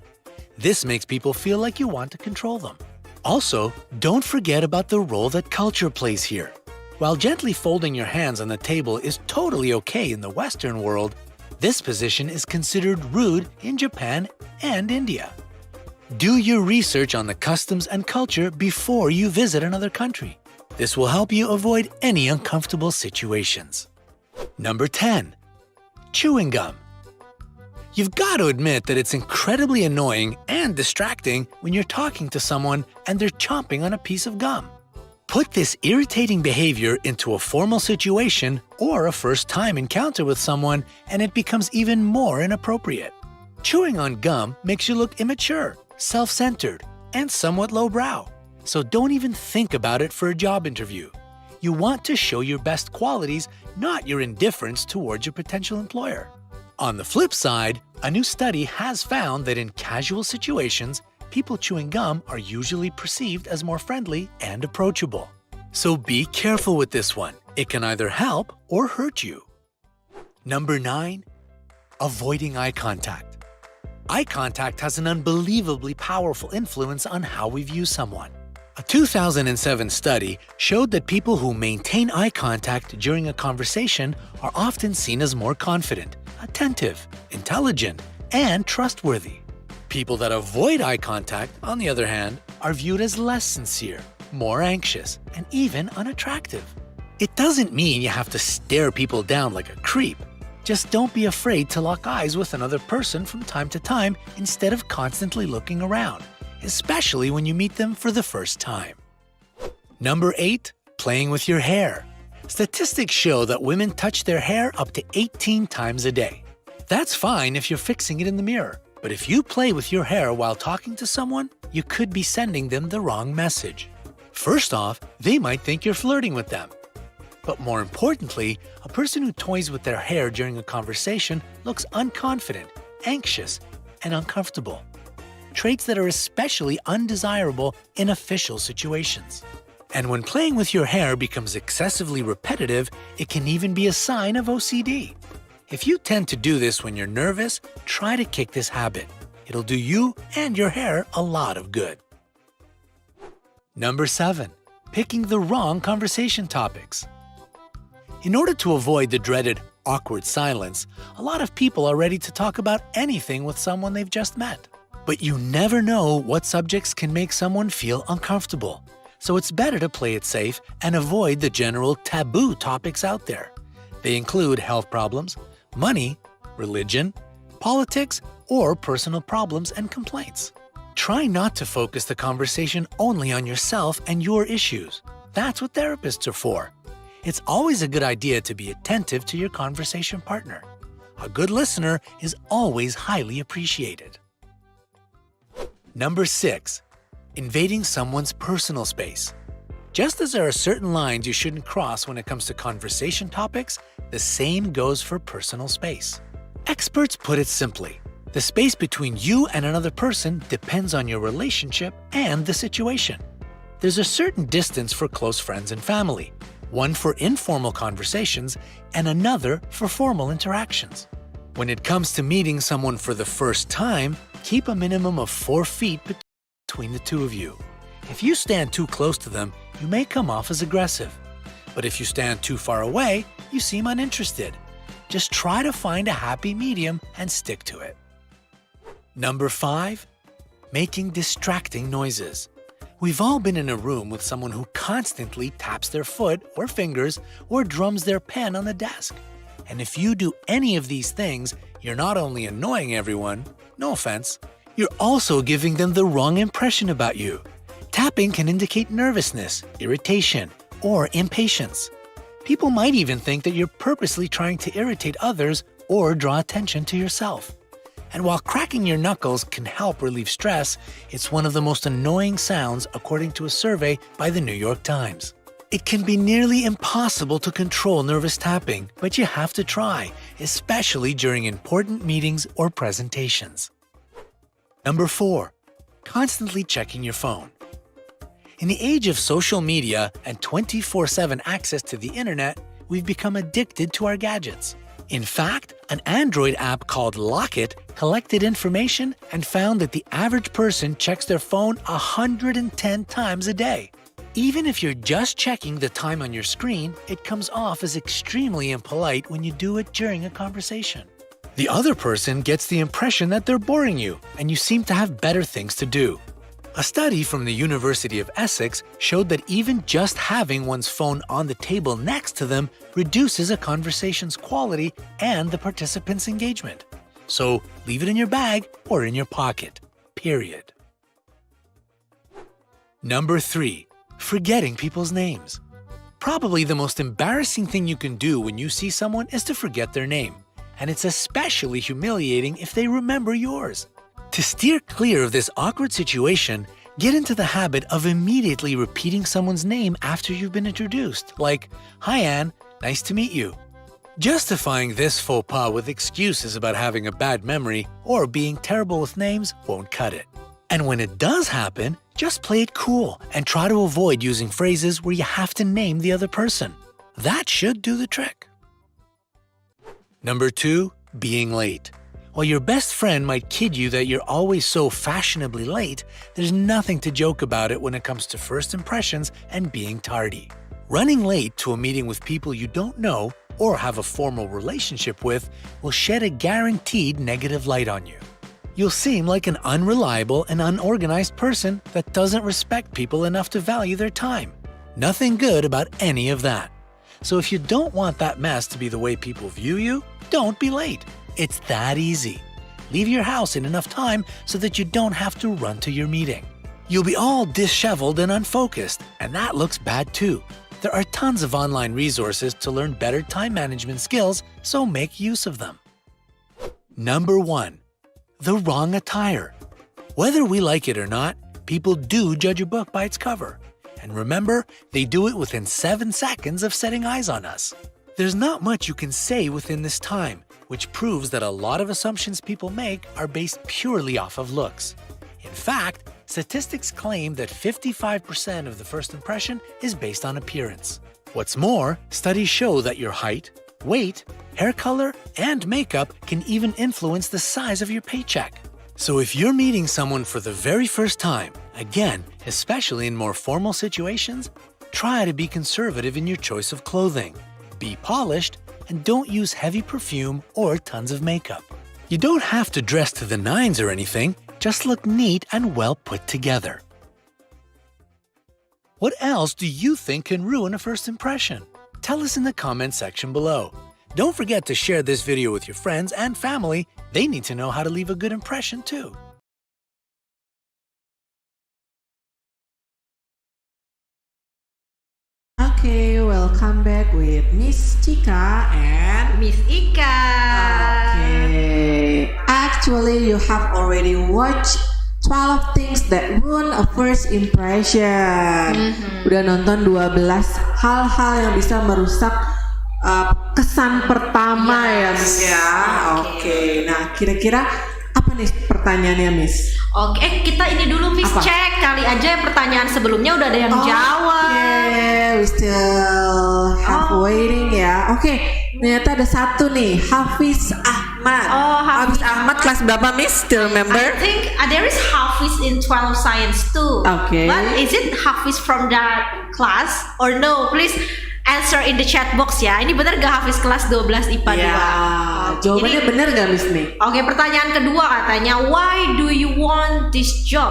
This makes people feel like you want to control them. Also, don't forget about the role that culture plays here. While gently folding your hands on the table is totally okay in the Western world, this position is considered rude in Japan and India. Do your research on the customs and culture before you visit another country. This will help you avoid any uncomfortable situations. Number 10. Chewing gum. You've got to admit that it's incredibly annoying and distracting when you're talking to someone and they're chomping on a piece of gum. Put this irritating behavior into a formal situation or a first-time encounter with someone and it becomes even more inappropriate. Chewing on gum makes you look immature, self-centered, and somewhat lowbrow. So don't even think about it for a job interview. You want to show your best qualities, not your indifference towards your potential employer. On the flip side, a new study has found that in casual situations, people chewing gum are usually perceived as more friendly and approachable. So be careful with this one. It can either help or hurt you. Number 9. Avoiding eye contact. Eye contact has an unbelievably powerful influence on how we view someone. A 2007 study showed that people who maintain eye contact during a conversation are often seen as more confident, attentive, intelligent, and trustworthy. People that avoid eye contact, on the other hand, are viewed as less sincere, more anxious, and even unattractive. It doesn't mean you have to stare people down like a creep. Just don't be afraid to lock eyes with another person from time to time instead of constantly looking around, especially when you meet them for the first time. Number 8. Playing with your hair. Statistics show that women touch their hair up to 18 times a day. That's fine if you're fixing it in the mirror, but if you play with your hair while talking to someone, you could be sending them the wrong message. First off, they might think you're flirting with them. But more importantly, a person who toys with their hair during a conversation looks unconfident, anxious, and uncomfortable. Traits that are especially undesirable in official situations. And when playing with your hair becomes excessively repetitive, it can even be a sign of OCD. If you tend to do this when you're nervous, try to kick this habit. It'll do you and your hair a lot of good. Number 7. Picking the wrong conversation topics. In order to avoid the dreaded awkward silence, a lot of people are ready to talk about anything with someone they've just met. But you never know what subjects can make someone feel uncomfortable. So it's better to play it safe and avoid the general taboo topics out there. They include health problems, money, religion, politics, or personal problems and complaints. Try not to focus the conversation only on yourself and your issues. That's what therapists are for. It's always a good idea to be attentive to your conversation partner. A good listener is always highly appreciated. Number 6. Invading someone's personal space. Just as there are certain lines you shouldn't cross when it comes to conversation topics, the same goes for personal space. Experts put it simply: the space between you and another person depends on your relationship and the situation. There's a certain distance for close friends and family, one for informal conversations and another for formal interactions. When it comes to meeting someone for the first time, keep a minimum of 4 feet between the two of you. If you stand too close to them, you may come off as aggressive. But if you stand too far away, you seem uninterested. Just try to find a happy medium and stick to it. Number 5. Making distracting noises. We've all been in a room with someone who constantly taps their foot or fingers or drums their pen on the desk. And if you do any of these things, you're not only annoying everyone, no offense, you're also giving them the wrong impression about you. Tapping can indicate nervousness, irritation, or impatience. People might even think that you're purposely trying to irritate others or draw attention to yourself. And while cracking your knuckles can help relieve stress, it's one of the most annoying sounds according to a survey by the New York Times. It can be nearly impossible to control nervous tapping, but you have to try, especially during important meetings or presentations. Number 4. Constantly checking your phone. In the age of social media and 24/7 access to the internet, we've become addicted to our gadgets. In fact, an Android app called Locket collected information and found that the average person checks their phone 110 times a day. Even if you're just checking the time on your screen, it comes off as extremely impolite when you do it during a conversation. The other person gets the impression that they're boring you, and you seem to have better things to do. A study from the University of Essex showed that even just having one's phone on the table next to them reduces a conversation's quality and the participant's engagement. So leave it in your bag or in your pocket. Period. Number 3. Forgetting people's names. Probably the most embarrassing thing you can do when you see someone is to forget their name. And it's especially humiliating if they remember yours. To steer clear of this awkward situation, get into the habit of immediately repeating someone's name after you've been introduced, like, "Hi Anne, nice to meet you." Justifying this faux pas with excuses about having a bad memory or being terrible with names won't cut it. And when it does happen, just play it cool and try to avoid using phrases where you have to name the other person. That should do the trick. Number 2, being late. While your best friend might kid you that you're always so fashionably late, there's nothing to joke about it when it comes to first impressions and being tardy. Running late to a meeting with people you don't know or have a formal relationship with will shed a guaranteed negative light on you. You'll seem like an unreliable and unorganized person that doesn't respect people enough to value their time. Nothing good about any of that. So if you don't want that mess to be the way people view you, don't be late. It's that easy. Leave your house in enough time so that you don't have to run to your meeting. You'll be all disheveled and unfocused, and that looks bad too. There are tons of online resources to learn better time management skills, so make use of them. Number 1. The wrong attire. Whether we like it or not, people do judge a book by its cover. And remember, they do it within 7 seconds of setting eyes on us. There's not much you can say within this time, which proves that a lot of assumptions people make are based purely off of looks. In fact, statistics claim that 55% of the first impression is based on appearance. What's more, studies show that your height, weight, hair color, and makeup can even influence the size of your paycheck. So if you're meeting someone for the very first time, again, especially in more formal situations, try to be conservative in your choice of clothing. Be polished, and don't use heavy perfume or tons of makeup. You don't have to dress to the nines or anything, just look neat and well put together. What else do you think can ruin a first impression? Tell us in the comment section below. Don't forget to share this video with your friends and family. They need to know how to leave a good impression too. Okay, welcome back with Miss Chika and Miss Ika. Okay. Actually, you have already watched 12 things that ruin a first impression. Udah nonton 12 hal-hal yang bisa merusak kesan pertama ya, Miss ya. Oke. Nah, kira-kira apa nih pertanyaannya, Miss? Oke, kita ini dulu Miss Apa? cek kali aja pertanyaan sebelumnya udah ada yang jawab. Oke, we still have waiting ya. Oke, ternyata ada satu nih, Hafiz Ahmad. Hafiz Ahmad kelas berapa, Miss? Still remember? I think there is Hafiz in 12 science too. Okay. But is it Hafiz from that class or no? Please answer in the chat box ya. Ini benar gak Hafiz kelas 12 IPA 2? Ya, jawabannya Jadi- bener gak, Miss nih? Oke, pertanyaan kedua katanya, why do you want this job?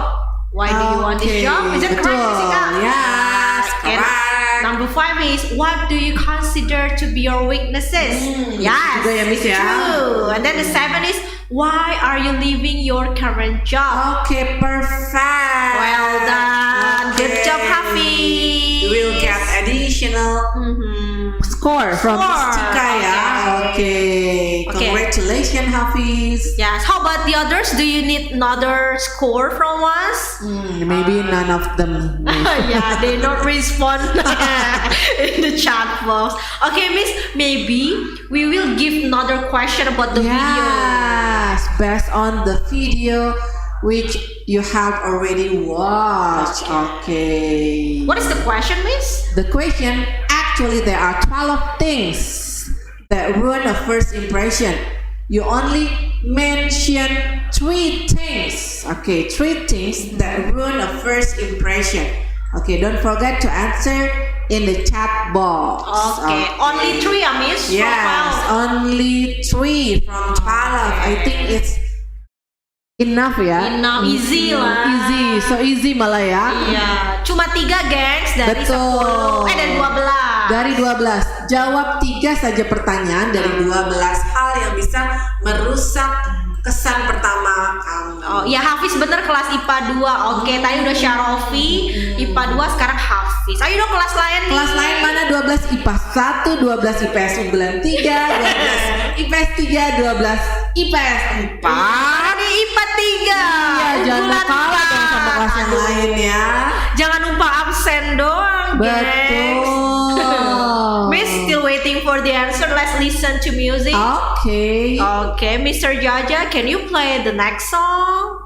Why do you want this Oke, job? Is it correct, betul. Jessica? Yes, And correct. number 5 is, what do you consider to be your weaknesses? Yes, juga ya, Miss ya. true. And then the 7 is, why are you leaving your current job? Oke, perfect. Well done. Good job, Hafiz. You will get additional score from Score. Tika ya. Okay. Okay. Congratulations Hafiz. Yes. How about the others? Do you need another score from us? Maybe none of them. Yeah, they don't respond in the chat box. Okay, Miss, maybe we will give another question about the video. Yes, based on the video which you have already watched. Okay. What is the question, Miss? The question, actually there are 12 things that ruin a first impression. You only mention 3 things. Okay, 3 things that ruin a first impression. Okay, don't forget to answer in the chat box. Okay, only 3, Miss. from Yes, 12. only 3 from 12. I think it's enough ya. Enough, easy lah. Easy, so easy malah ya. Iya, cuma 3 gengs dari Betul. 10. Dari 12. Dari 12. Jawab 3 saja pertanyaan dari 12 hal yang bisa merusak kesan pertama kamu. Oh, ya Hafiz bener kelas IPA 2. Oke, tadi udah Syarofi, IPA 2 sekarang Hafiz. Ayo dong kelas lain nih. Kelas lain mana? 12 IPA 1, 12 IPS unggulan 3, 12 IPS 3, 12 IPS 4. Ini IPA 3. Iya, jangan mau kalah dong sama kelas yang lain ya. Jangan lupa absen doang, gengs. Betul. Miss still waiting for the answer. Let's listen to music. Okay. Okay, Mr. Jaja, can you play the next song?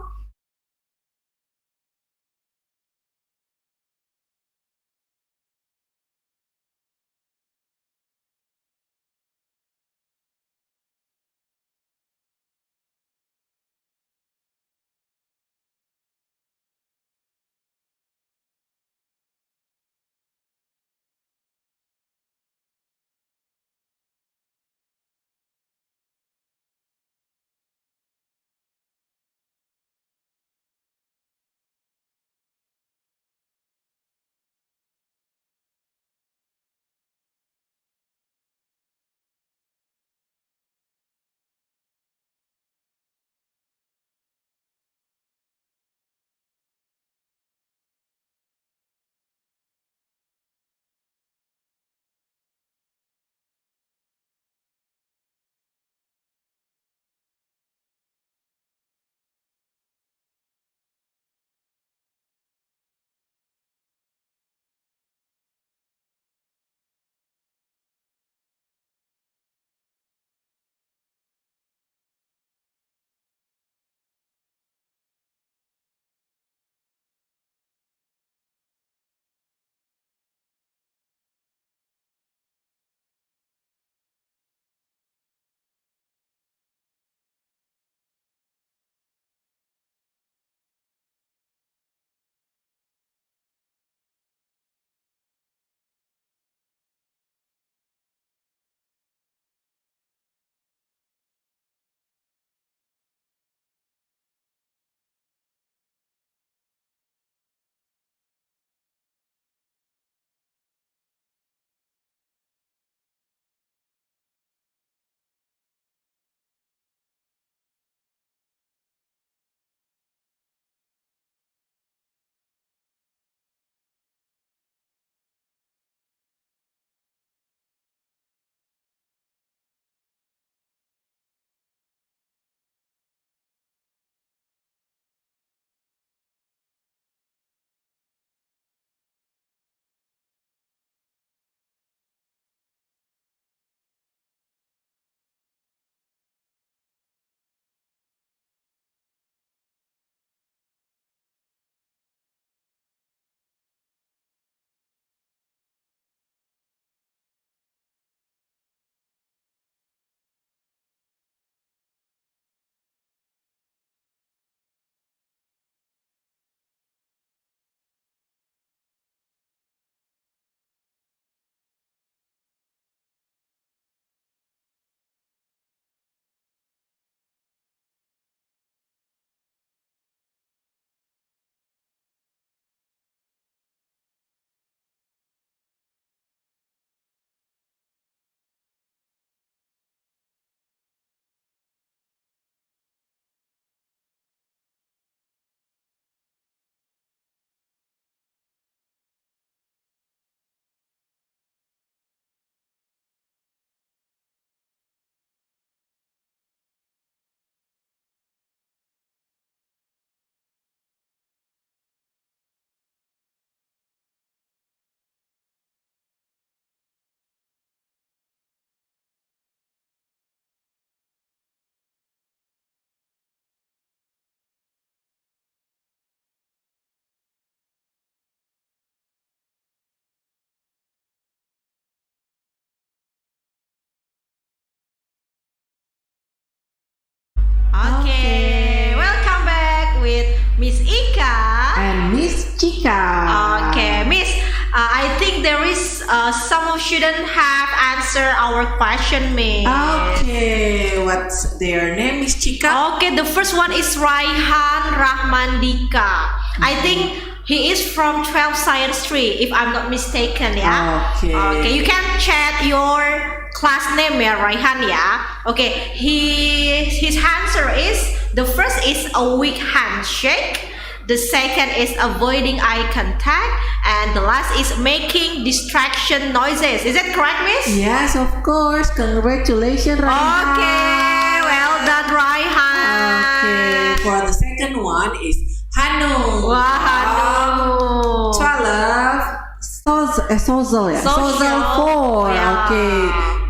Okay. Welcome back with Miss Ika. And Miss Chika. Okay, Miss. I think there is some of students have answered our question, Miss. Okay, what's their name, Miss Chika? Okay, the first one is Raihan Rahmandika. I think he is from 12 Science 3, if I'm not mistaken, yeah? Okay. Okay, you can chat your class name, yeah, Raihan, yeah? Okay, his answer is, the first is a weak handshake. The second is avoiding eye contact, and the last is making distraction noises. Is that correct, Miss? Yes, of course. Congratulations, Raihan. Okay, well done, Raihan. Okay, for the second one is Hanung. Wow. 12. Social, yeah. Social. Social 4. Yeah. Okay.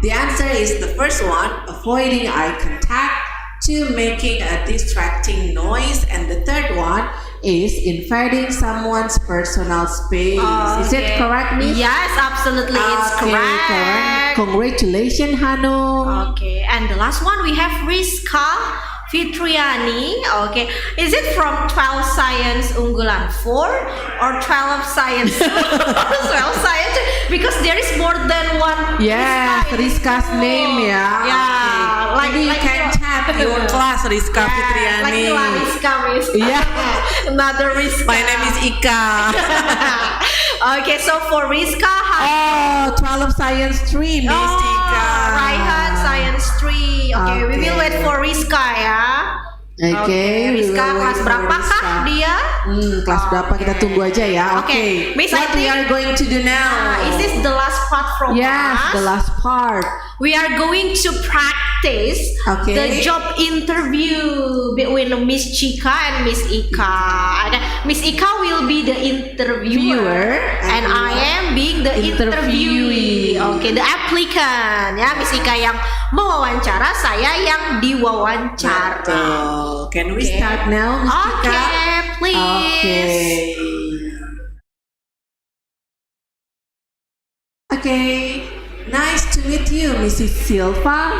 The answer is the first one, avoiding eye contact. 2, making a distracting noise. And the third one is invading someone's personal space. Is it Okay. correct, Miss? Yes, absolutely, it's Okay, correct. Congratulations, Hanung. Okay, and the last one we have Rizka Fitriani. Okay, is it from 12 Science Unggulan 4 or 12 Science 12 Science? Because there is more than one. Yes, Rizka Rizka's in name, yeah. Yeah, Okay. Maybe you can chat your class, Rizka Like Fitriani. Rizka, Miss. Yeah. Another Rizka. My name is Ika. Okay, so for Rizka, Oh, 12 Science 3, Miss Ika. Raihan Science 3. Okay, we will Okay. wait for Rizka ya. Okay, we Rizka will kelas wait for berapakah Rizka. dia? Kelas berapa kita tunggu aja ya. Okay. Okay. Miss, I What we think- are going to do now? Is this the last part from Yes, us? the last part. We are going to practice Okay. the job interview between Miss Chika and Miss Ika. Okay. Miss Ika will be the interviewer, Viewer, and and I am being the interviewee. interviewee. Okay, the applicant. Ya, Miss Ika yang mewawancara, saya yang diwawancara. Betul. Can we Okay. start now, Miss Ika? Okay, please. Okay. Okay. Nice to meet you, Mrs. Silva.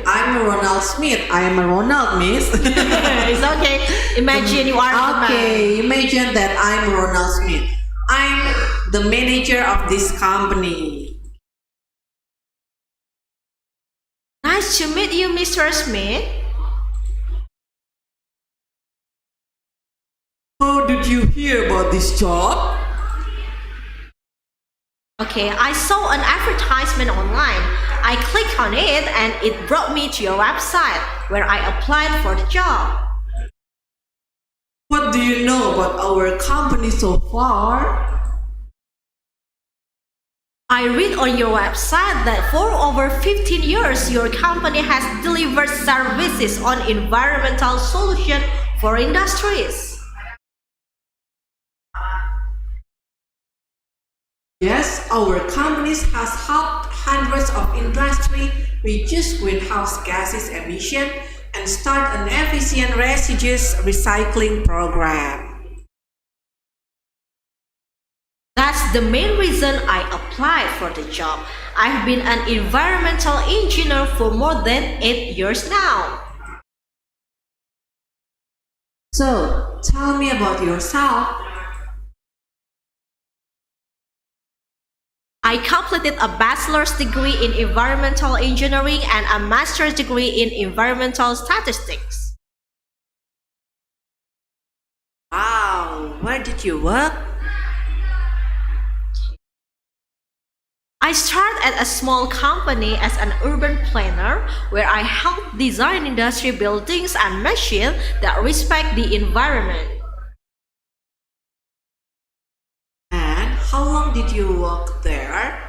I'm Ronald Smith. I am a Ronald, Miss. It's okay. Imagine you are the man. Okay, imagine that I'm Ronald Smith. I'm the manager of this company. Nice to meet you, Mr. Smith. How did you hear about this job? Okay, I saw an advertisement online. I clicked on it and it brought me to your website where I applied for the job. What do you know about our company so far? I read on your website that for over 15 years your company has delivered services on environmental solutions for industries. Yes, our company has helped hundreds of industries reduce greenhouse gases emission and start an efficient residues recycling program. That's the main reason I applied for the job. I've been an environmental engineer for more than 8 years now. So, tell me about yourself. I completed a bachelor's degree in environmental engineering and a master's degree in environmental statistics. Wow, where did you work? I started at a small company as an urban planner where I helped design industry buildings and machines that respect the environment. And how long did you work there?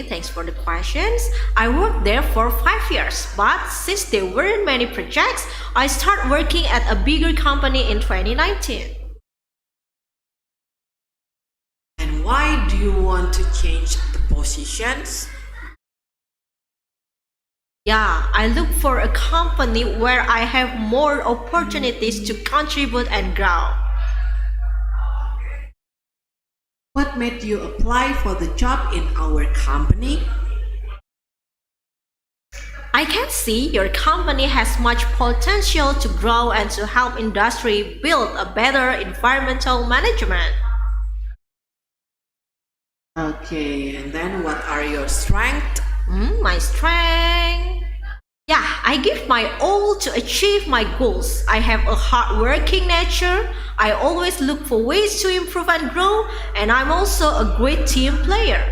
Thanks for the questions. I worked there for 5 years, but since there weren't many projects, I started working at a bigger company in 2019. And why do you want to change the positions? Yeah, I look for a company where I have more opportunities to contribute and grow. What made you apply for the job in our company? I can see your company has much potential to grow and to help industry build a better environmental management. Okay, and then what are your strengths? My strength. Yeah, I give my all to achieve my goals. I have a hardworking nature. I always look for ways to improve and grow, and I'm also a great team player.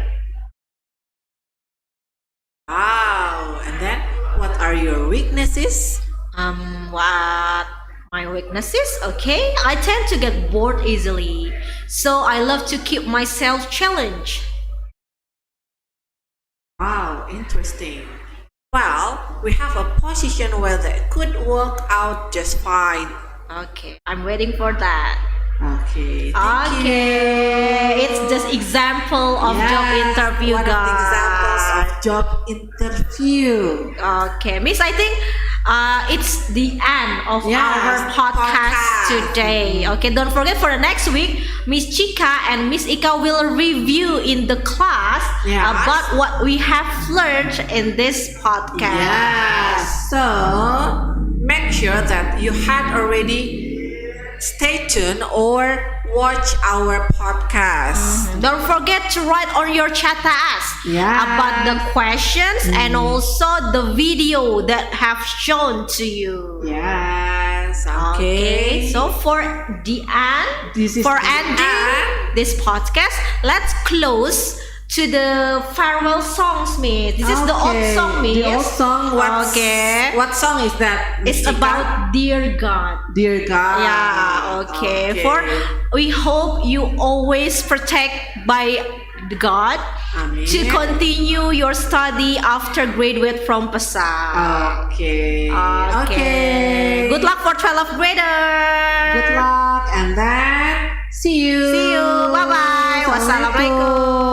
Wow, and then what are your weaknesses? What my weaknesses? Okay, I tend to get bored easily, so I love to keep myself challenged. Wow, interesting. Well, we have a position where that could work out just fine. Okay, I'm waiting for that. Okay, thank you. Okay, it's just example of job Yes, interview, one of the examples guys. of job interview. Okay, Miss, I think it's the end of Yes, our podcast podcast. today. Okay, don't forget for the next week, Miss Chika and Miss Ika will review in the class Yes. about what we have learned in this podcast. Yes. So make sure that you had already stay tuned or watch our podcast. Don't forget to write on your chat task Yes. about the questions and also the video that have shown to you. Yes. Okay. So for the end, This is for the ending end. this podcast, let's close to the farewell songs, Miss. This is the old Okay, song, Miss. The old song. Okay. What song is that? It's Miss Chika? about Dear God. Dear God. Yeah, okay. For we hope you always protect by God Amen. to continue your study after graduate from PESA. Okay. Okay. Good luck for 12th graders. Good luck, and then see you. See you. Bye bye. Wassalamualaikum.